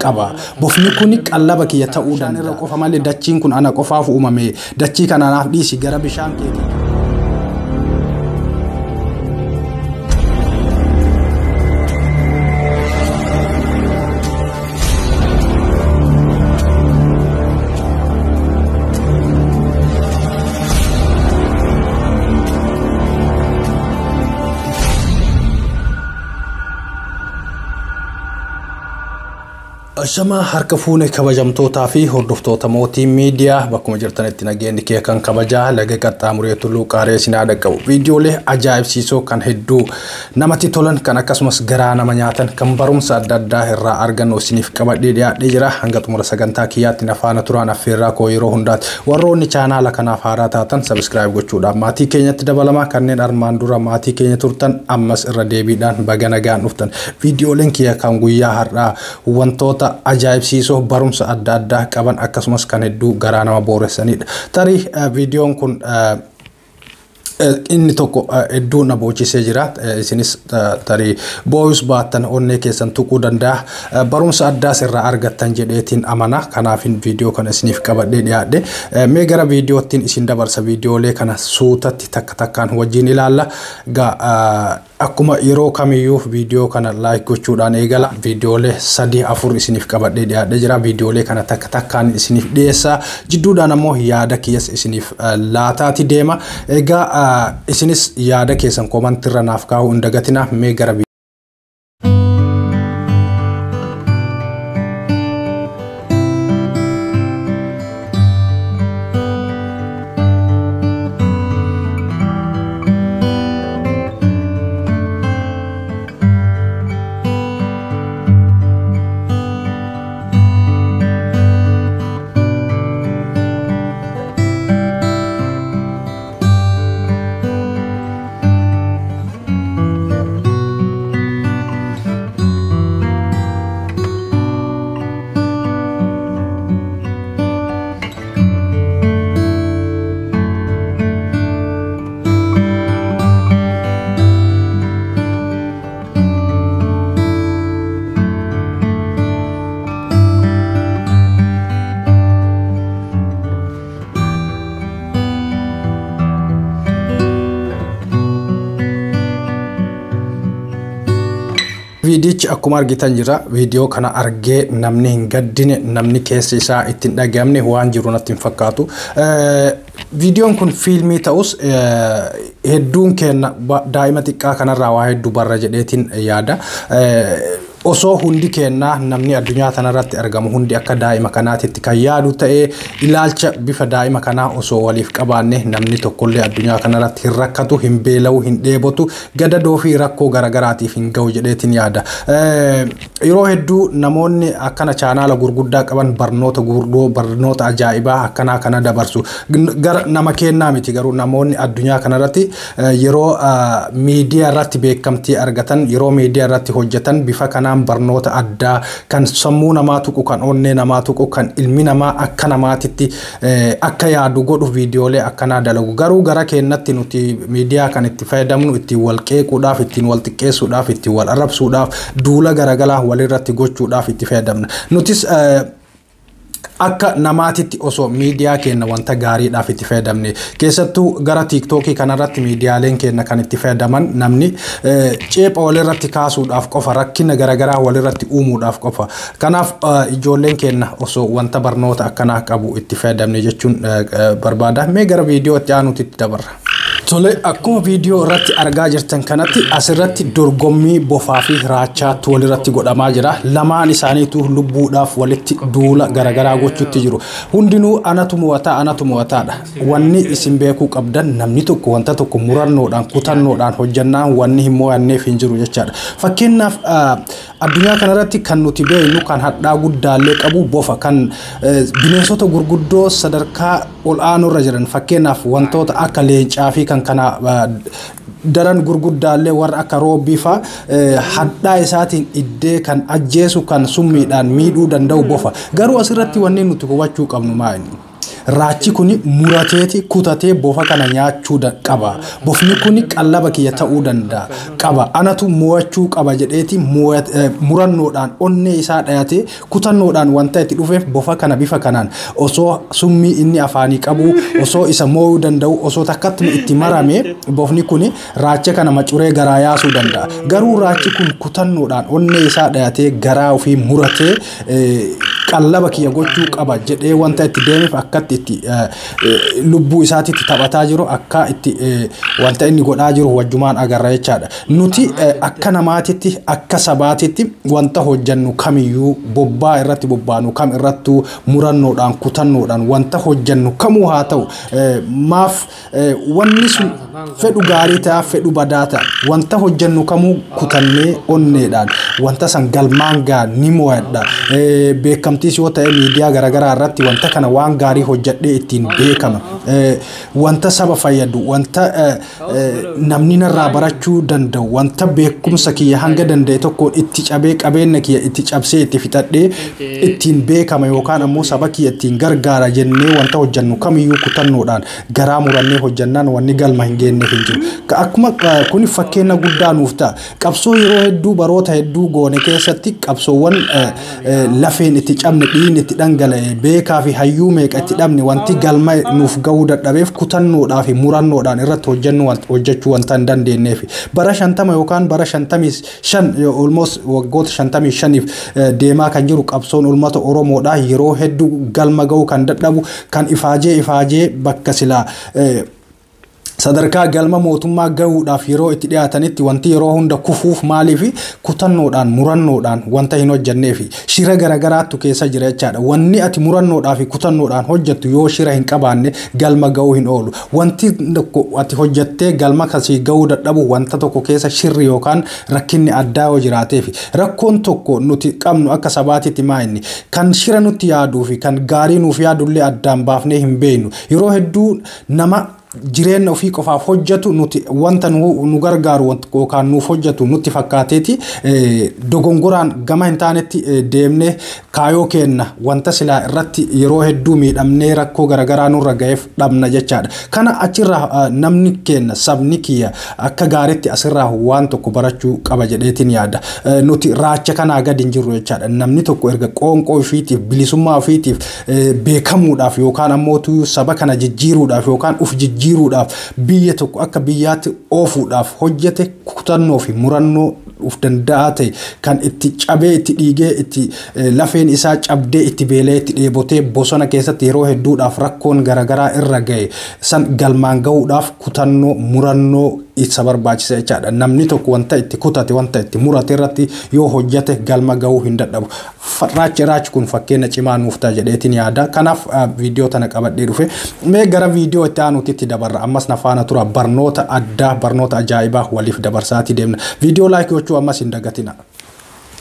qaba bofni kun qallaba kiyya ta'uu danda'a qofa malee dachiin kun ana qofaaf uumame dachii kanaaf dhiisi gara bishaan keetii Shama harka fuune kabajamtootaa fi hordoftoota mootii miidiyaa bakkuma jirtanitti nageenyi kee kan kabajaa laga qaxxaamuree tulluu qaaree sinaa dhaqqabu viidiyoolee ajaa'ibsiisoo kan hedduu namatti tolan kan akkasumas garaa nama nyaatan kan barumsa adda addaa irraa argannu isiniif qabadhee dhiyaadhee jira hanga xumura sagantaa kiyyaatti nafaana turaan affeerraa koo yeroo hundaatti warroonni chaanaala kanaaf haaraa taatan sabiskiraayib gochuudhaan maatii keenyatti dabalamaa kanneen armaan dura maatii keenya turtan ammas irra deebiidhaan baga nagaan dhuftan viidiyooleen kiyya kan guyyaa har'aa wantoota ajaa'ibsiisoo barumsa adda addaa qaban akkasumas kan hedduu garaa nama booressanidha. Tarii viidiyoon kun inni tokko hedduu na boochisee jira isinis tarii booyus baattan onnee keessan tuquu danda'a barumsa addaa sirraa argattan jedheetiin amana kanaafin viidiyoo kana isiniif qabadhee dhiyaadhe mee gara viidiyoottiin isin dabarsa viidiyoolee kana suutatti takka takkaan wajjin ilaalla akkuma yeroo kamiyyuu viidiyoo kana like gochuudhaan eegala viidiyoolee 3-4 isiniif qabadhee dhiyaadhe jira viidiyoolee kana takka takkaan isiniif dhiyeessa jidduudhaan ammoo yaada kiyyas isiniif laataati deema egaa isinis yaada keessan komantirra naaf kaa'uu hin dagatina mee gara viidiyochi akkuma argitan jira viidiyoo kana argee namni hin gaddine namni keessa isaa ittiin dhagamne waan jiru natti hin fakkaatu viidiyoon kun fiilmii ta'us hedduun keenya daa'ima xiqqaa kanarraa waa hedduu barra jedheetiin yaada osoo hundi keenna namni addunyaa tanarratti argamu hundi akka daa'ima kanaatitti kan yaadu ta'ee ilaalcha bifa daa'ima kanaa osoo waliif qabaanne namni tokkollee addunyaa kanarratti hin rakkatu hin beela'u hin dheebotu gadadoo fi rakkoo garagaraatiif hin ga'u jedheetiin yaada yeroo hedduu namoonni akkana chaanaala gurguddaa qaban barnoota gurguddoo barnoota ajaa'ibaa akkanaa kana dabarsu gara nama kennaa miti garuu namoonni addunyaa kanarratti yeroo miidiyaa irratti beekamtii argatan yeroo miidiyaa irratti hojjetan bifa kana barnoota addaa kan sammuu namaa tuqu kan onnee namaa tuqu kan ilmi namaa akka namaatitti akka yaadu godhu viidiyoolee akkanaa dalagu garuu gara keenyatti nuti miidiyaa kan itti fayyadamnu ittiin wal qeequudhaaf ittiin wal xiqqeessuudhaaf ittiin wal arrabsuudhaaf duula garagalaa walirratti gochuudhaaf itti fayyadamna nutis akka namaatitti osoo miidiyaa keenya wanta gaariidhaaf itti fayyadamne keessattuu gara TikTokii kanarratti miidiyaaleen keenya kan itti fayyadaman namni ceepha walirratti kaasuudhaaf qofa rakkina garagaraa walirratti uumuudhaaf qofa kanaaf ijoolleen keenya osoo wanta barnoota akkanaa qabu itti fayyadamne jechuun barbaada mee gara viidiyootti aanutti dabarra tole akkuma viidiyoo irratti argaa jirtan kanatti asirratti dorgommii bofaa fi raachaatu walirratti godhamaa jira lamaan isaaniitu lubbuudhaaf walitti duula garagaraa gochuutti jiru hundinuu anatu mo'ataadha wanni isin beekuu qabdan namni tokko wanta tokko murannoodhaan kutannoodhaan hojjannaan wanni hin mo'anneef hin jiru jechaadha fakkeenyaaf addunyaa kanarratti kan nuti beeknu kan hadhaa guddaallee qabu bofa kan bineensota gurguddoo sadarkaa ol aanurra jiran fakkeenyaaf wantoota akka leencaa fi kan kana daran gurguddaallee warra akka roobbii fa hadhaa isaatiin iddee kan ajjeesu kan summiidhaan miidhuu danda'u bofa garuu asirratti wanni nuti hubachuu qabnu maali raachi kuni murateeti kutatee bofa kana nyaachuu qaba bofni kuni qallaba kiyya ta'uu danda'a qaba anatu mo'achuu qaba jedheeti murannoodhaan onnee isaa dhayate kutannoodhaan wanta itti dhufeef bofa kana bifa kanaan osoo summii inni afaanii qabu osoo isa mo'uu danda'u osoo takkatti itti marame bofni kuni raacha kana macuree garaa yaasuu danda'a garuu raachi kun kutannoodhaan onnee isaa dhayate garaa ofii muratee qallaba kiyya gochuu qaba jedhee wanta itti deemeef akkatti itti lubbuu isaatitti taphataa jiru akka itti wanta inni godhaa jiru wajjumaan agarra jechaadha nuti akka namaatitti akka sabaatitti wanta hojjannu kamiyyuu bobbaa irratti bobbaanu kam irrattuu murannoodhaan kutannoodhaan wanta hojjannu kamuu haa ta'u maaf wanni sun fedhu gaarii ta'a fedhu badaa ta'a wanta hojjannu kamuu kutannee onneedhaan wanta san galmaan gaa ni mo'adha beekamtiis yoo ta'e miidiyaa garagaraa irratti wanta kana waan gaarii hojjadhee ittiin beekama wanta saba fayyadu wanta namni narraa barachuu danda'u wanta beekumsa kiyya hanga danda'e tokko itti cabee qabeenya kiyya itti cabsee itti fixadhee ittiin beekama yookaan ammoo saba kiyya ittiin gargaara jennee wanta hojjannu kamiyyuu kutannoodhaan garaa murannee hojjannaan wanni galma hin geenneef hin jiru akkuma kun fakkeenya guddaa nuuf ta'a qabsoo yeroo hedduu baroota hedduu goone keessatti qabsoowwan lafeen itti cabne dhiin itti dhangala'e beekaa fi hayyuu meeqa itti dhabne wanti galma nuuf ga'uu dadhabeef kutannoodhaa fi murannoodhaan irratti hojjechuu wanta hin dandeenyeef bara 50 yookaan bara 55 almost waggoota 55 deemaa kan jiru qabsoon uummata Oromoodhaa yeroo hedduu galma ga'uu kan dadhabu kan ifaajee bakka silaa sadarkaa galma mootummaa ga'uudhaaf yeroo itti dhiyaatanitti wanti yeroo hunda kufuuf maaliif kutannoodhaan murannoodhaan wanta hin hojjanneef shira garagaraattu keessa jira jechaadha wanni ati murannoodhaa fi kutannoodhaan hojjettu yoo shira hin qabaanne galma ga'uu hin oolu wanti ati hojjettee galma kasii ga'uu dadhabu wanta tokko keessa shirri yookaan rakkinni addaa yoo jiraateef rakkoon tokko nuti qabnu akka sabaatitti maa'inni kan shira nutti yaaduu fi kan gaarii nuuf yaadullee addaan baafnee hin beeknu yeroo hedduu nama jireenya ofii qofaaf hojjetu nuti wanta nu gargaaru yookaan nuuf hojjetu nutti fakkaateeti dogongoraan gama hin taanetti deemnee kaayoo kenna wanta silaa irratti yeroo hedduu miidhamnee rakkoo garagaraa nurra ga'eef dhabna jechaadha kana achirraa namni kenna sabni kiyya akka gaariitti asirraa waan tokko barachuu qaba jedheetiin yaada nuti raacha kanaa gadi hin jirru jechaadha namni tokko erga qoonqoo ofiitiif bilisummaa ofiitiif beekamuudhaaf yookaan ammoo saba kana jijjiiruudhaaf yookaan uf jiruudhaaf biyya tokko akka biyyaatti oofuudhaaf hojjete kutannoo fi murannoo uf danda'a ta'e kan itti cabee itti dhiigee itti lafeen isaa cabdee itti beelee itti dheebotee bosona keessatti yeroo hedduudhaaf rakkoon garagaraa irra ga'e san galmaan ga'uudhaaf kutannoo murannoo isa barbaachisa jechaadha namni tokko wanta itti kutate wanta itti murate irratti yoo hojjete galma ga'uu hin dadhabu raachi kun fakkeenya cimaa nuuf ta'a jedheetiin yaada kanaaf viidiyoo tana qabadhee dhufe mee gara viidiyoo itti aanutti dabarra ammas na faana tura barnoota addaa barnoota ajaa'ibaa waliif dabarsaati deemna viidiyoo laayikii gochuu ammas hin dagatina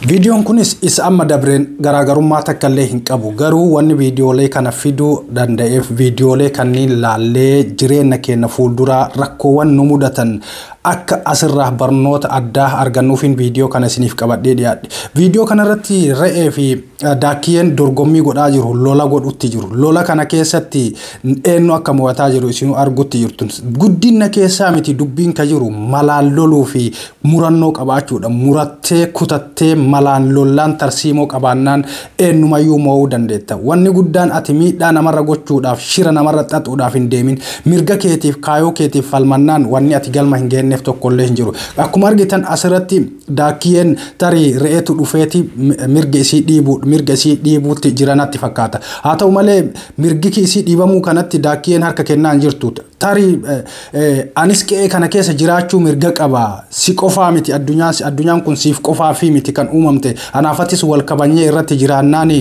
Videoon kunis isa amma dabreen garaagarummaa takka illee hin qabu garuu wanni viidiyoolee kana fiduu danda'eef viidiyoolee kanneen laallee jireenya keenya fuulduraa rakkoowwan nu mudatan akka asirraa barnoota addaa argannuufin viidiyoo kana isiniif qabadhee dhiyaadhe viidiyoo kana irratti re'ee fi daakiyyeen dorgommii godhaa jiru lola godhutti jiru lola kana keessatti eenyu akka mo'ataa jiru isin argutti jirtu guddina keessaa miti dubbiin ka jiru malaan loluu fi murannoo qabaachuudha murattee kutattee malaan lollaan tarsiimoo qabaannaan eenyumayyuu mo'uu dandeetta wanni guddaan ati miidhaa namarra gochuudhaaf shira namarra xaxuudhaaf hin deemin mirga keetiif kaayoo keetiif falmannaan wanni ati galma hin neef tokkollee hin jiru akkuma argitan asirratti daakiyyeen tarii re'eetu dhufeeti mirga isii dhiibuutti jiranatti fakkaata haa ta'u malee mirgi isii dhiibamuu kanatti daakiyyeen harka kennaa hin jirtu tarii anis qe'ee kana keessa jiraachuu mirga qaba si qofaa miti addunyaan kun siif qofaa fi miti kan uumamte anaafatis wal kabanyee irratti jiraannaan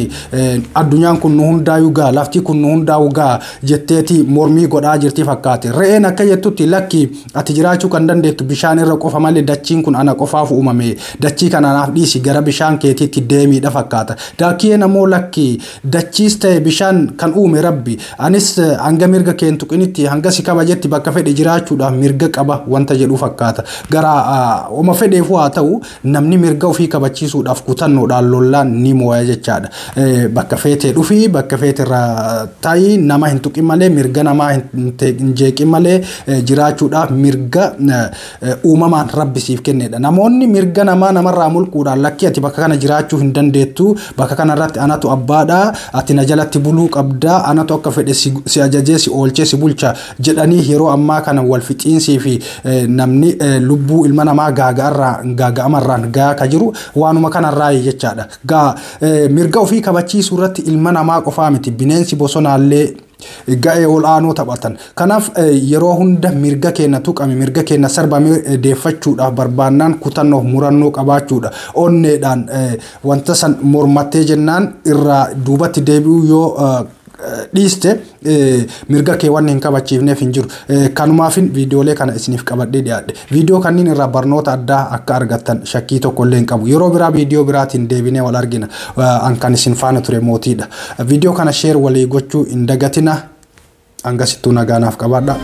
addunyaan kun nu hundaayuu gaa lafti kun nu hundaa'uu gaa jetteeti mormii godhaa jirti fakkaate re'een akka jettutti lakki ati jiraachuu kan dandeettu bishaan irra qofa malee dachiin kun ana qofaaf uumame dachii kana naaf dhiisi gara bishaan keetiitti deemiidha fakkaata daakii namoo lakki dachiis ta'e bishaan kan uume rabbi anis hanga mirga keen tuqinitti hanga si kabajetti bakka fedhe jiraachuudhaaf mirga qaba wanta jedhu fakkaata gara oma fedheef waa ta'u namni mirga ofii kabachiisuudhaaf kutannoodhaan lollaan ni moo'aa jechaadha bakka feetee dhufi bakka feete irraa ta'i nama hin tuqin malee mirga namaa hin jeeqin malee jiraachuudhaaf mirga uumamaan rabbi siif kennedha namoonni mirga namaa namarraa mulquudhaan lakki ati bakka kana jiraachuu hin dandeettu bakka kana irratti anatu abbaadha ati na jalatti buluu qabda anatu akka fedhe si ajajee si oolchee si bulcha jedhanii yeroo ammaa kana wal fixiinsii fi namni lubbuu ilma namaa gaaga'amarraan gaa ka jiru waanuma kanarraa jechaadha gaa mirga ofii kabachiisuu irratti ilma namaa qofaa miti bineensi bosonaallee ga'ee olaanoo taphatan kanaaf yeroo hunda mirga keenya tuqame mirga keenya sarbame deeffachuudhaaf barbaannaan kutannoo murannoo qabaachuudha onneedhaan wanta san mormattee jennaan irraa duubatti deebi'uu yoo dhiiste mirga kee waan hin kabachiifneef hin jiru kanumaafin viidiyoolee kana isiniif qabadhee dhiyaadhe viidiyoo kanniin irraa barnoota addaa akka argattan shakkii tokko illee hin qabu yeroo biraa viidiyoo biraatiin deebinee wal argina an kan isin faana ture mootiidha viidiyoo kana sheer walii gochuu hin dagatina hangasittuu nagaanaaf qabadha